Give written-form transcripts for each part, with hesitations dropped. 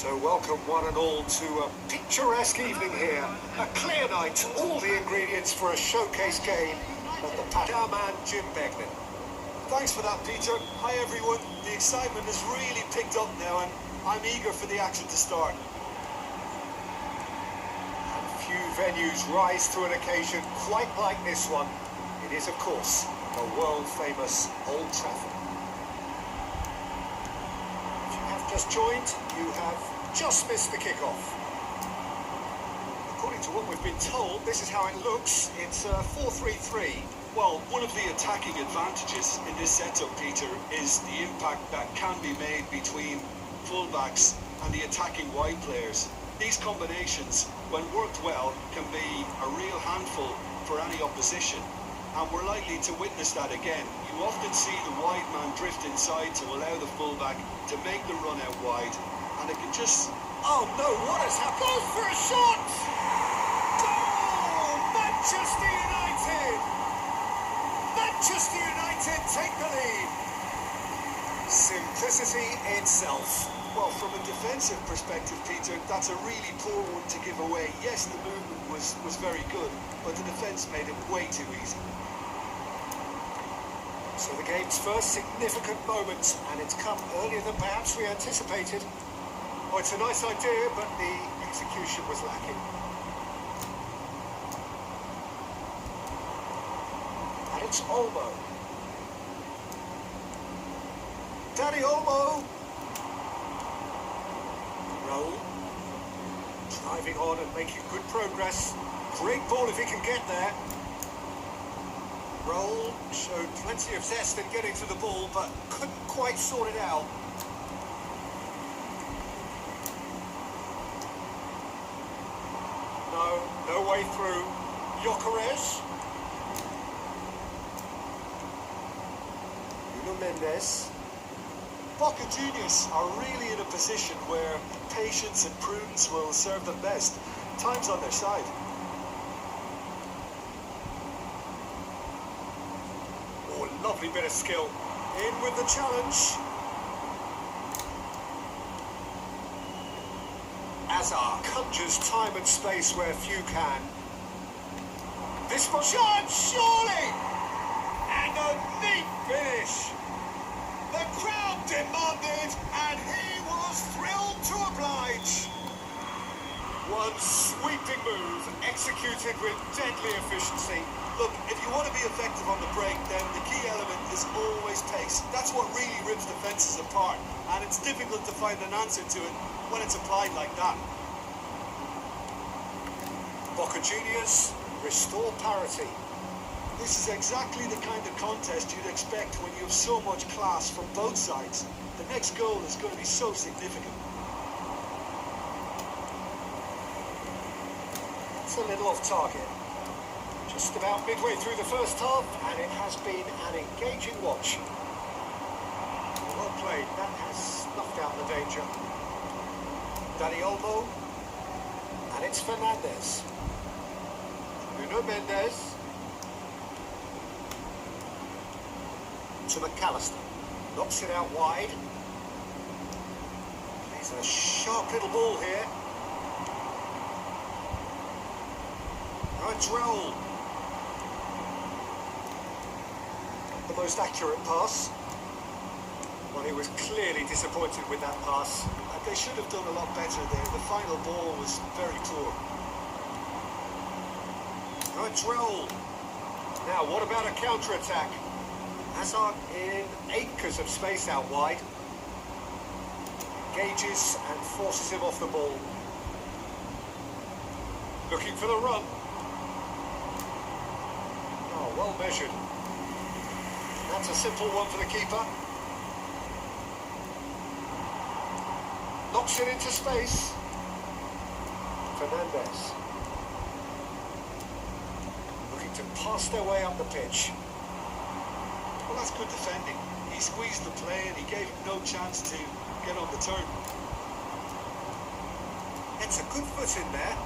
So welcome one and all to a picturesque evening here. A clear night, all the ingredients for a showcase game at the Padaman Jim Begnan. Thanks for that, Peter. Hi everyone. The excitement has really picked up now and I'm eager for the action to start. And few venues rise to an occasion quite like this one. It is, of course, the world-famous Old Trafford. If you have just joined, you have just missed the kickoff. According to what we've been told, this is how it looks. It's 4-3-3. Well, one of the attacking advantages in this setup, Peter, is the impact that can be made between fullbacks and the attacking wide players. These combinations, when worked well, can be a real handful for any opposition, and we're likely to witness that again. You often see the wide man drift inside to allow the fullback to make the run out wide, and it can just... Oh no, what has happened? Goes for a shot! Goal! Manchester United! Manchester United take the lead. Simplicity itself. Well, from a defensive perspective, Peter, that's a really poor one to give away. Yes, the movement was very good, but the defence made it way too easy. So the game's first significant moment, and it's come earlier than perhaps we anticipated. Oh, it's a nice idea, but the execution was lacking. And it's Olmo. Danny Olmo. Roll. Driving on and making good progress. Great ball if he can get there. Roll showed plenty of zest in getting to the ball, but couldn't quite sort it out. No way through. Gyökeres. Nuno Mendes. Boca Juniors are really in a position where patience and prudence will serve them best. Time's on their side. Oh, lovely bit of skill. In with the challenge. Hazard conjures time and space where few can. This one shot, surely! And a neat finish. The crowd demanded, and he was thrilled to oblige. One sweeping move, executed with deadly efficiency. Look, if you want to be effective on the break, then the key element is always pace. That's what really rips defences apart, and it's difficult to find an answer to it when it's applied like that. Boca Juniors restore parity. This is exactly the kind of contest you'd expect when you have so much class from both sides. The next goal is going to be so significant. It's a little off target. Just about midway through the first half, and it has been an engaging watch. Well played. That has snuffed out the danger. Danny Olmo. And it's Fernandes. Nuno Mendes. To McAllister. Knocks it out wide. Plays a sharp little ball here. Now it's Raul. The most accurate pass. Well, he was clearly disappointed with that pass. They should have done a lot better there. The final ball was very poor. Now it's Raul. Now, what about a counter-attack? Hazard in acres of space out wide. Engages and forces him off the ball. Looking for the run. Oh, well measured. That's a simple one for the keeper. Knocks it into space. Fernandes. Looking to pass their way up the pitch. Well, that's good defending. He squeezed the play and he gave him no chance to get on the turn. It's a good foot in there.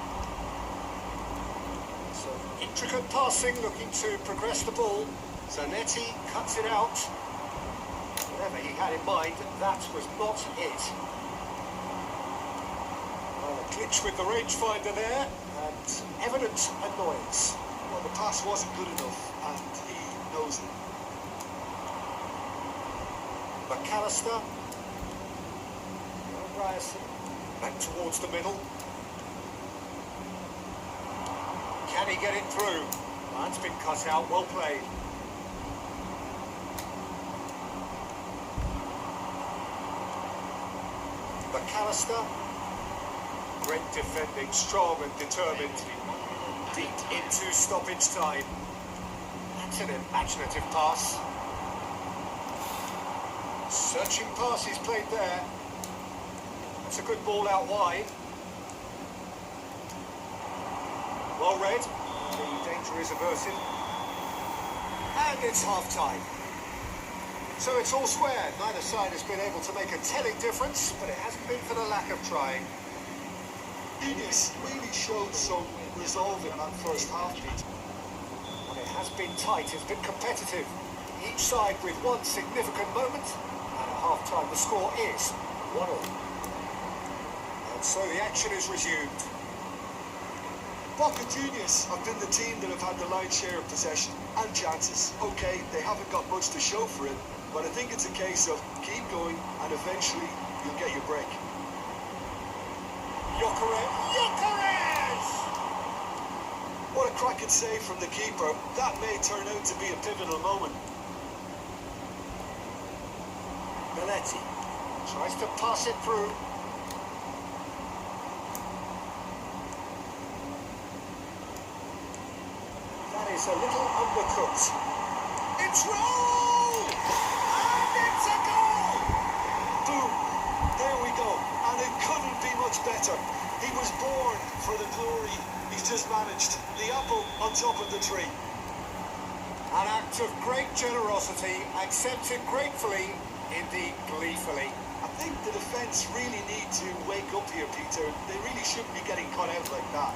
So intricate passing, looking to progress the ball. Zanetti cuts it out. Whatever he had in mind, that was not it. Glitch with the rangefinder there, and evident annoyance. Well, the pass wasn't good enough, and he knows it. McAllister. Ryerson. Back towards the middle. Can he get it through? That's been cut out. Well played. McAllister. Great defending, strong and determined. Deep into stoppage time. That's an imaginative pass. Searching pass is played there. That's a good ball out wide. Well read. The danger is averted. And it's half-time. So it's all square. Neither side has been able to make a telling difference, but it hasn't been for the lack of trying. Ines really showed some resolve in that first half, Pete. Well, it has been tight, it's been competitive. Each side with one significant moment. And at half-time the score is 1-1. And so the action is resumed. Boca Juniors have been the team that have had the lion's share of possession and chances. Okay, they haven't got much to show for it, but I think it's a case of keep going and eventually you'll get your break. Gyökeres! What a cracking save from the keeper. That may turn out to be a pivotal moment. Belletti tries to pass it through. That is a little undercooked. It's rolled! And it's a goal! Boom! There we go. And it couldn't be much better. He was born for the glory. He's just managed. The apple on top of the tree. An act of great generosity, accepted gratefully, indeed gleefully. I think the defence really need to wake up here, Peter. They really shouldn't be getting caught out like that.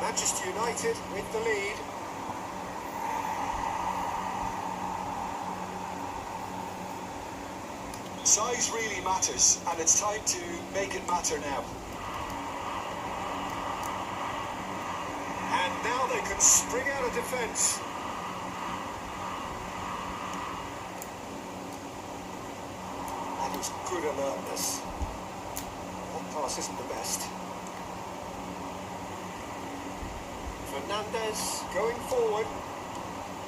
Manchester United with the lead. Size really matters, and it's time to make it matter now. And now they can spring out of defence. That is good alertness. That pass isn't the best. Fernandez going forward.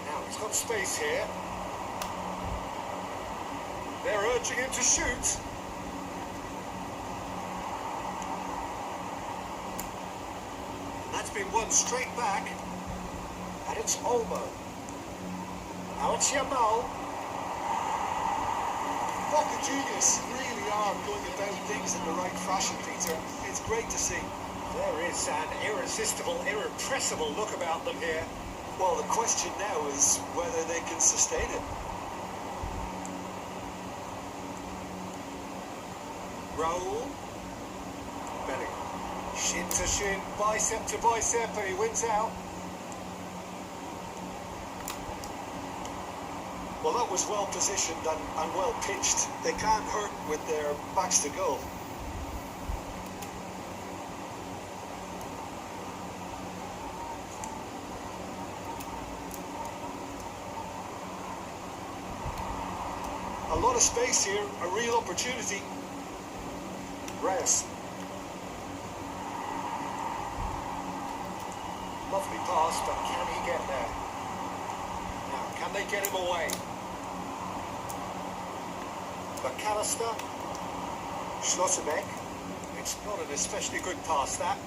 Now he's got space here. They're urging him to shoot. And that's been won straight back. And it's Olmo. Now it's Yamal. Boca Juniors really are going about things in the right fashion, Peter. It's great to see. There is an irresistible, irrepressible look about them here. Well, the question now is whether they can sustain it. Raul. Bellingham. Shin to shin, bicep to bicep, and he wins out. Well, that was well positioned and well pitched. They can't hurt with their backs to goal. A lot of space here, a real opportunity. Reyes. Lovely pass, but can he get there? Now, can they get him away? McAllister. Schlotterbeck. It's not an especially good pass, that.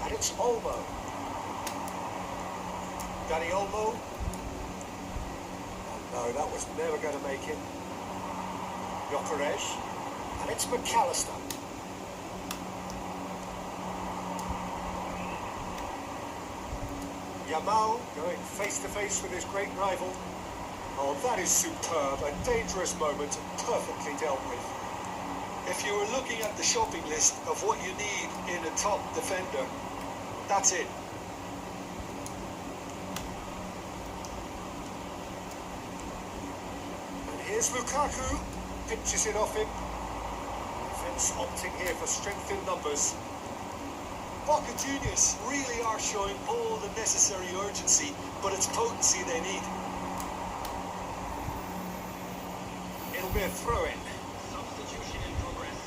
And it's Olmo. Danny Olmo. Oh, no, that was never going to make it. Gyökeres. And it's McAllister. Yamal going face-to-face with his great rival. Oh, that is superb. A dangerous moment, perfectly dealt with. If you were looking at the shopping list of what you need in a top defender, that's it. And here's Lukaku. Pinches it off him. fans opting here for strength in numbers. Boca Juniors really are showing all the necessary urgency, but it's potency they need. It'll be a throw-in. Substitution in progress.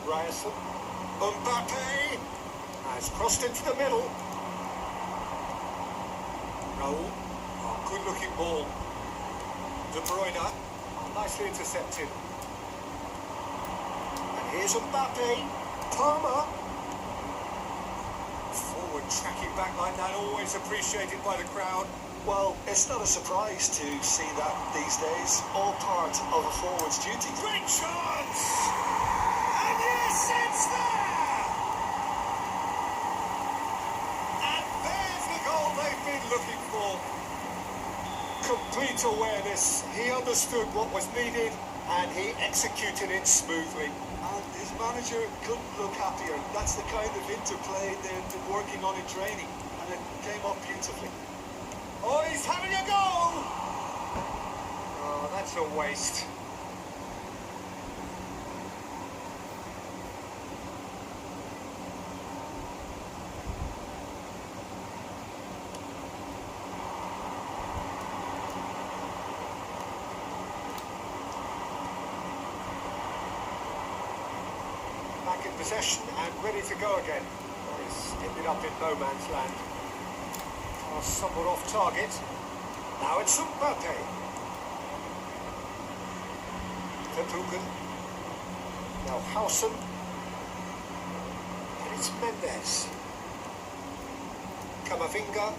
Ryerson. Mbappe has crossed into the middle. Raul. Oh, good-looking ball. De Bruyne. Oh, nicely intercepted. And here's Mbappe. Palmer. Forward tracking back like that, always appreciated by the crowd. Well, it's not a surprise to see that these days. All part of a forward's duty. Great chance! And yes, it's there! And there's the goal they've been looking for. Complete awareness. He understood what was needed and he executed it smoothly. And his manager couldn't look happier. That's the kind of interplay they've been working on in training, and it came up beautifully. Oh, he's having a go! Oh, that's a waste. Back in possession and ready to go again. He's ended up in no man's land. Pass somewhat off target. Now it's Mbappe. Vertonghen. Now Howson. And it's Mendes. Camavinga.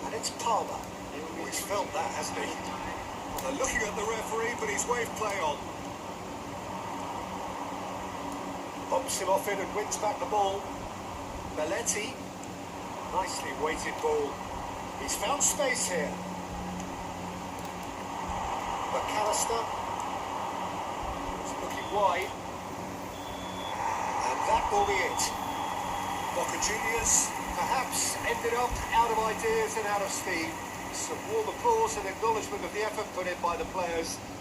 And it's Palmer. Oh, he's felt that, hasn't he? Well, they're looking at the referee, but he's waved play on. Bumps him off it and wins back the ball. Belletti. Nicely weighted ball. He's found space here. McAllister. He's looking wide. And that will be it. Boca Juniors perhaps ended up out of ideas and out of steam. Some warm applause and acknowledgement of the effort put in by the players.